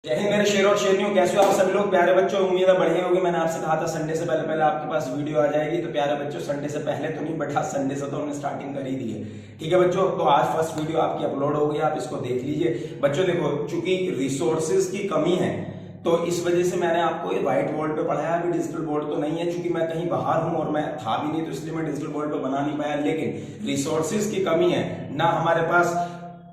जय हिंद मेरे शेर और शेरनियों, कैसे हो आप सभी लोग प्यारे बच्चों। उम्मीद है बढ़िया होगी। मैंने आपसे कहा था संडे से पहले पहले आपके पास वीडियो आ जाएगी, तो प्यारे बच्चों संडे से पहले तो नहीं बट हाँ संडे से तो हमने स्टार्टिंग कर ही दी है। ठीक है बच्चों, तो आज फर्स्ट वीडियो आपकी अपलोड हो गई, आप इसको देख लीजिए। बच्चों देखो, चूंकि रिसोर्सेज की कमी है तो इस वजह से मैंने आपको ये व्हाइट बोर्ड पे पढ़ाया। अभी डिजिटल बोर्ड तो नहीं है, चूंकि मैं कहीं बाहर हूं और मैं था भी नहीं, तो इसलिए मैं डिजिटल बोर्ड पे बना नहीं पाया। लेकिन रिसोर्सेज की कमी है ना, हमारे पास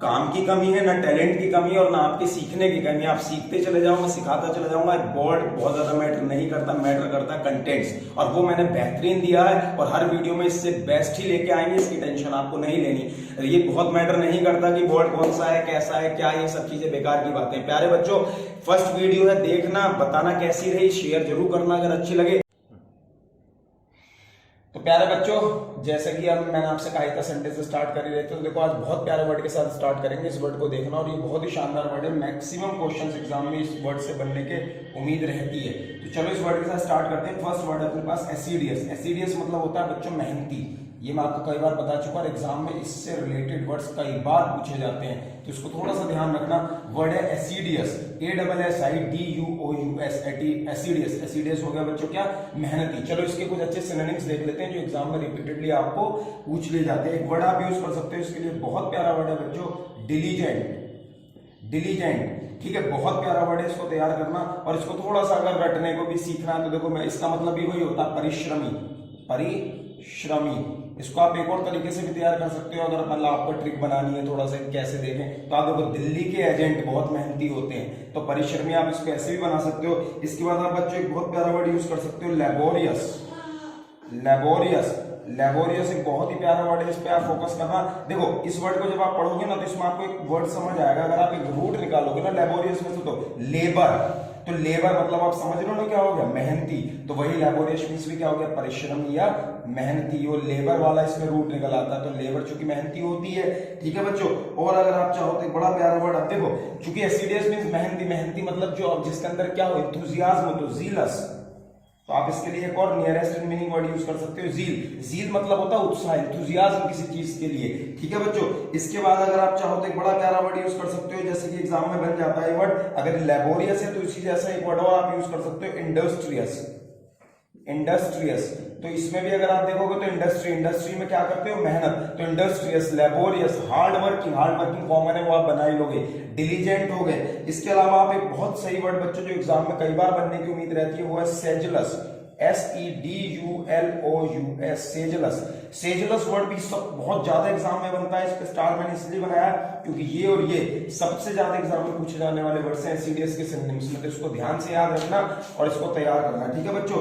काम की कमी है, ना टैलेंट की कमी है और ना आपके सीखने की कमी है। आप सीखते चले जाओ, मैं सिखाता चला जाऊंगा। बोर्ड बहुत ज्यादा मैटर नहीं करता, मैटर करता कंटेंट्स, और वो मैंने बेहतरीन दिया है और हर वीडियो में इससे बेस्ट ही लेके आएंगे, इसकी टेंशन आपको नहीं लेनी। ये बहुत मैटर नहीं करता कि बोर्ड कौन सा है, कैसा है, क्या, ये सब चीजें बेकार की बातें। प्यारे बच्चों, फर्स्ट वीडियो है, देखना, बताना कैसी रही, शेयर जरूर करना अगर अच्छी लगे। तो प्यारे बच्चों, जैसे कि अब मैंने आपसे कहा था संडे से स्टार्ट कर ही रहे थे, तो देखो आज बहुत प्यारे वर्ड के साथ स्टार्ट करेंगे। इस वर्ड को देखना, और ये बहुत ही शानदार वर्ड है। मैक्सिमम क्वेश्चंस एग्जाम में इस वर्ड से बनने के उम्मीद रहती है। तो चलो इस वर्ड के साथ स्टार्ट करते हैं। फर्स्ट वर्ड है अपने पास एसिडियस। एसिडियस मतलब होता है बच्चों मेहनती। ये मैं आपको कई बार बता चुका और एग्जाम में इससे रिलेटेड वर्ड्स कई बार पूछे जाते हैं, तो इसको थोड़ा सा ध्यान रखना। वर्ड है एसिडियस, ASSIDUOUS, एसिडियस। एसिडियस हो गया बच्चों क्या, मेहनती। चलो इसके कुछ अच्छे सिनोनिम्स देख लेते हैं जो एग्जाम में रिपीटेडली आपको पूछ लिए जाते हैं। एक वर्ड आप यूज कर सकते हो इसके लिए, बहुत प्यारा वर्ड है बच्चों, डिलीजेंट। डिलीजेंट, ठीक है, बहुत प्यारा वर्ड है, इसको तैयार करना। और इसको थोड़ा सा अगर रटने को भी सीखना है तो देखो, मैं इसका मतलब भी वही होता है, परिश्रमी। परिश्रमी, इसको आप एक और तरीके से भी तैयार कर सकते हो। अगर मतलब आपको ट्रिक बनानी है थोड़ा सा कैसे देखें, तो आप देखो दिल्ली के एजेंट बहुत मेहनती होते हैं, तो परिश्रमी आप इसको ऐसे भी बना सकते हो। इसके बाद आप बच्चों एक बहुत प्यारा वर्ड यूज कर सकते हो, लेबोरियस। लेबोरियस, लेबोरियस एक बहुत ही प्यारा वर्ड है, इस पे आप फोकस करना। देखो इस वर्ड को जब आप पढ़ोगे ना, तो इसमें आपको एक वर्ड समझ आएगा। अगर आप एक रूट निकालोगे ना लेबोरियस में से, तो लेबर, तो लेबर मतलब आप समझ रहे हो ना क्या हो गया, मेहनती। तो वही लेबोरियस मींस भी क्या हो गया, परिश्रमी या मेहनती। वो लेबर वाला इसमें रूट निकल आता है, तो लेबर चूंकि मेहनती होती है। ठीक है बच्चों, और अगर आप चाहो तो एक बड़ा प्यारा वर्ड, अब देखो चूंकि एसिडियस मींस मेहनती, मेहनती मतलब जो जिसके अंदर क्या हो, एंथुसियाज्म, तो जीलस। तो आप इसके लिए एक और नियरेस्ट मीनिंग वर्ड यूज कर सकते हो, जील। जील मतलब होता है उत्साह, एंथुसियाज्म किसी चीज के लिए। ठीक है बच्चों, इसके बाद अगर आप चाहो तो एक बड़ा प्यारा वर्ड यूज कर सकते हो, जैसे कि एग्जाम में बन जाता है वर्ड। अगर लेबोरियस है तो इसी जैसा एक वर्ड और आप यूज कर सकते हो, इंडस्ट्रियस। इंडस्ट्रियस, तो इसमें भी अगर आप देखोगे तो इंडस्ट्री, इंडस्ट्री में क्या करते हो, मेहनत। तो industrious, laborious, hard working, hard working common है वो आप बना ही लोगे। डिलीजेंट हो गए। इसके अलावा आप एक बहुत सही वर्ड बच्चों जो एग्जाम में कई बार बनने की उम्मीद रहती है, वो है सेजलस। SEDULOUS, सेजलस। सेजलस वर्ड भी सब बहुत ज्यादा एग्जाम में बनता है। इस पे स्टार मैंने इसलिए बनाया क्योंकि ये और ये सबसे ज्यादा एग्जाम में पूछे जाने वाले वर्ड्स हैं एसिडियस के सिनोनिम्स में, तो इसको ध्यान से याद रखना और इसको तैयार करना। ठीक है बच्चों,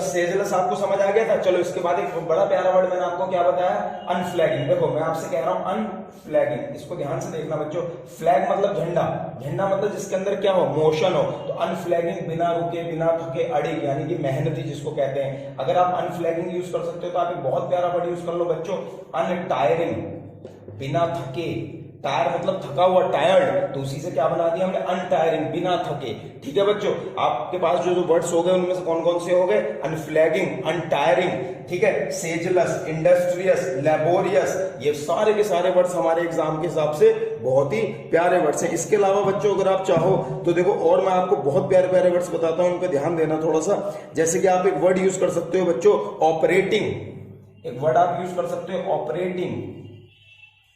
सेजलस आपको समझ आ गया था। चलो इसके बाद एक बड़ा प्यारा वर्ड मैंने आपको क्या बताया, अनफ्लैगिंग। देखो मैं आपसे कह रहा हूं अनफ्लैगिंग, इसको ध्यान से देखना बच्चों। फ्लैग मतलब झंडा, झंडा मतलब जिसके अंदर क्या हो, मोशन हो। तो अनफ्लैगिंग बिना रुके, बिना थके, अड़िग, यानी कि मेहनती जिसको कहते हैं। अगर आप अनफ्लैगिंग यूज कर सकते हो तो आप एक बहुत प्यारा वर्ड यूज कर लो बच्चों, अनटायरिंग, बिना थके। टायर मतलब थका हुआ, टायर्ड, तो उसी से क्या बना दिया हमने, अनटायरिंग, बिना थके। ठीक है बच्चों, आपके पास जो जो वर्ड्स हो गए उनमें से कौन कौन से हो गए, अनफ्लैगिंग, अनटायरिंग, ठीक है, सेजलस, इंडस्ट्रियस, लेबोरियस, ये सारे के सारे वर्ड्स हमारे एग्जाम के हिसाब से बहुत ही प्यारे वर्ड्स हैं। इसके अलावा बच्चों अगर आप चाहो तो देखो और मैं आपको बहुत प्यारे प्यारे वर्ड्स बताता हूं, उन पर ध्यान देना थोड़ा सा। जैसे कि आप एक वर्ड यूज कर सकते हो बच्चों, ऑपरेटिंग। एक वर्ड आप यूज कर सकते हो, ऑपरेटिंग।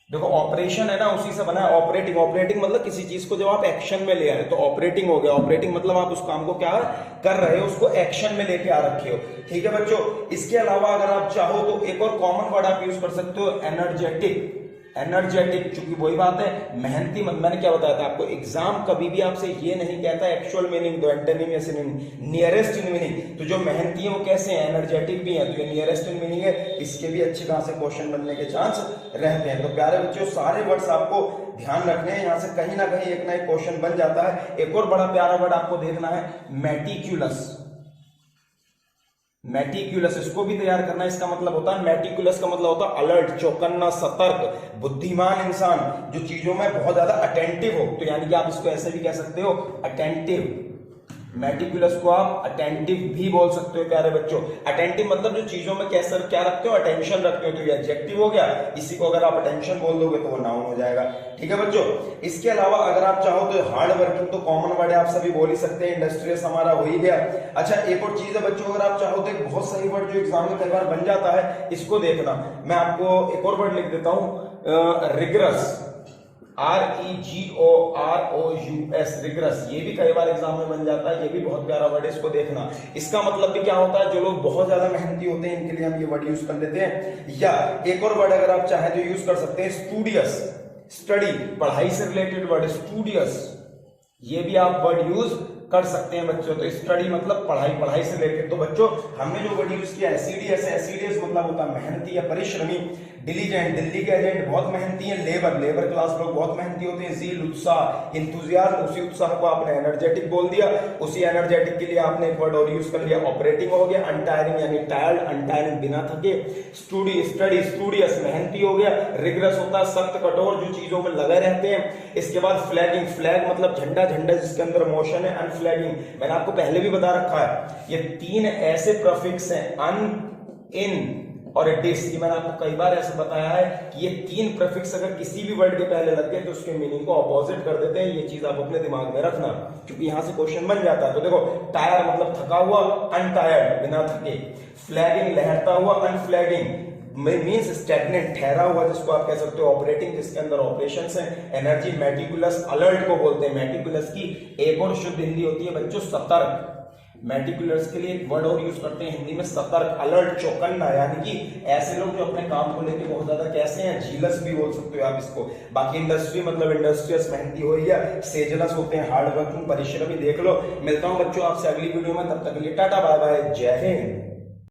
देखो ऑपरेशन है ना, उसी से बना है ऑपरेटिंग। ऑपरेटिंग मतलब किसी चीज को जब आप एक्शन में ले आए तो ऑपरेटिंग हो गया। ऑपरेटिंग मतलब आप उस काम को क्या कर रहे हो, उसको एक्शन में लेके आ रखे हो। ठीक है बच्चों, इसके अलावा अगर आप चाहो तो एक और कॉमन वर्ड आप यूज कर सकते हो, एनर्जेटिक। एनर्जेटिक, चूंकि वही बात है, मेहनती। मैंने क्या बताया था आपको, एग्जाम कभी भी आपसे ये नहीं कहता एक्चुअल मीनिंग दो, एंटोनिम या सिनोनिम, नियरेस्ट इन मीनिंग। तो जो मेहनती है वो कैसे है, एनर्जेटिक भी है, तो ये नियरेस्ट इन मीनिंग है। इसके भी अच्छी तरह से क्वेश्चन बनने के चांस रहते हैं। तो प्यारे बच्चों, सारे वर्ड्स आपको ध्यान रखने हैं, यहां से कहीं ना कहीं एक ना एक क्वेश्चन बन जाता है। एक और बड़ा प्यारा वर्ड आपको देखना है, मेटिक्यूलस। मेटिक्यूलस, इसको भी तैयार करना। इसका मतलब होता है, मेटिक्यूलस का मतलब होता है अलर्ट, चौकन्ना, सतर्क, बुद्धिमान इंसान, जो चीजों में बहुत ज्यादा अटेंटिव हो। तो यानी कि आप इसको ऐसे भी कह सकते हो, अटेंटिव। मेटिकुलस को आप अटेंटिव भी बोल सकते हो प्यारे बच्चों। अटेंटिव मतलब जो चीजों में कैसे क्या रखते हो, अटेंशन रखते हो, तो ये एडजेक्टिव हो गया। इसी को अगर आप अटेंशन बोल दोगे तो वो नाउन हो जाएगा। ठीक है बच्चों। इसके अलावा अगर आप चाहो तो हार्ड वर्किंग तो कॉमन वर्ड है, आप सभी बोल ही सकते हैं। इंडस्ट्रियस हमारा हो ही गया। अच्छा एक और चीज है बच्चों, अगर आप चाहो तो एक बहुत सही वर्ड जो एग्जाम में कई बार बन जाता है, इसको देखना। मैं आपको एक और वर्ड लिख देता हूं, रिग्रेस, REGOROUS, रिग्रेस। ये भी कई बार एग्जाम में बन जाता है, ये भी बहुत प्यारा वर्ड है, इसको देखना। इसका मतलब भी क्या होता है, जो लोग बहुत ज्यादा मेहनती होते हैं इनके लिए हम ये वर्ड यूज कर लेते हैं। या एक और वर्ड अगर आप चाहें तो यूज कर सकते हैं, स्टूडियस, स्टडी, पढ़ाई से रिलेटेड वर्ड स्टूडियस, ये भी आप वर्ड यूज कर सकते हैं बच्चों। तो स्टडी मतलब पढ़ाई, पढ़ाई से रिलेटेड। तो बच्चों हमने जो वर्ड यूज किया है सीडीएस है। सीडीएस मतलब होता है मेहनती या परिश्रमी। डिलीजेंट, दिल्ली के एजेंट बहुत मेहनती हैं। लेबर, लेबर क्लास लोग बहुत मेहनती होते हैं। जील, उत्साह, इंथुजियाज्म, उसी उत्साह को आपने एनर्जेटिक बोल दिया। उसी एनर्जेटिक के लिए आपने एक वर्ड और यूज कर लिया, ऑपरेटिंग हो गया। अनटायरिंग यानी टायर्ड, अनटायरिंग बिना थके। स्टडी, स्टूडियस मेहनती हो गया। रिग्रेस होता है सख्त, कठोर, जो चीजों में लगे रहते हैं। इसके बाद फ्लैगिंग, फ्लैग मतलब झंडा, झंडा जिसके अंदर मोशन है। अनफ्लैगिंग मैंने आपको पहले भी बता रखा है, ये तीन ऐसे प्रफिक्स हैं, अन, इन और डिस। ये मैंने आपको कई बार ऐसे बताया है कि ये तीन प्रीफिक्स अगर किसी भी वर्ड के पहले लग गए तो उसके मीनिंग को अपोजिट कर देते हैं। ये चीज आप अपने दिमाग में रखना, क्योंकि यहां से क्वेश्चन बन जाता है। तो देखो, टायर मतलब थका हुआ, अनटायर्ड बिना थके। फ्लैगिंग लहरता हुआ, अनफ्लैगिंग मीन्स स्टैग्नेंट ठहरा हुआ, जिसको आप कह सकते हो। ऑपरेटिंग जिसके अंदर ऑपरेशंस हैं। एनर्जी, मेटिकुलस, अलर्ट को बोलते हैं। मेटिकुलस की एक और शुद्ध हिंदी होती है बच्चों, सतर्क। मेटिकुलस के लिए एक वर्ड और यूज करते हैं हिंदी में, सतर्क, अलर्ट, चौकन्ना। यानी कि ऐसे लोग जो अपने काम को लेकर बहुत ज्यादा कैसे हैं, झीलस भी बोल सकते हो आप इसको। बाकी इंडस्ट्री मतलब इंडस्ट्रियस, मेहनती हो या सेजलस होते हैं, हार्ड वर्किंग, परिश्रमी। देख लो। मिलता हूं बच्चों आपसे अगली वीडियो में, तब तक के लिए टाटा बाय बाय, जय हिंद।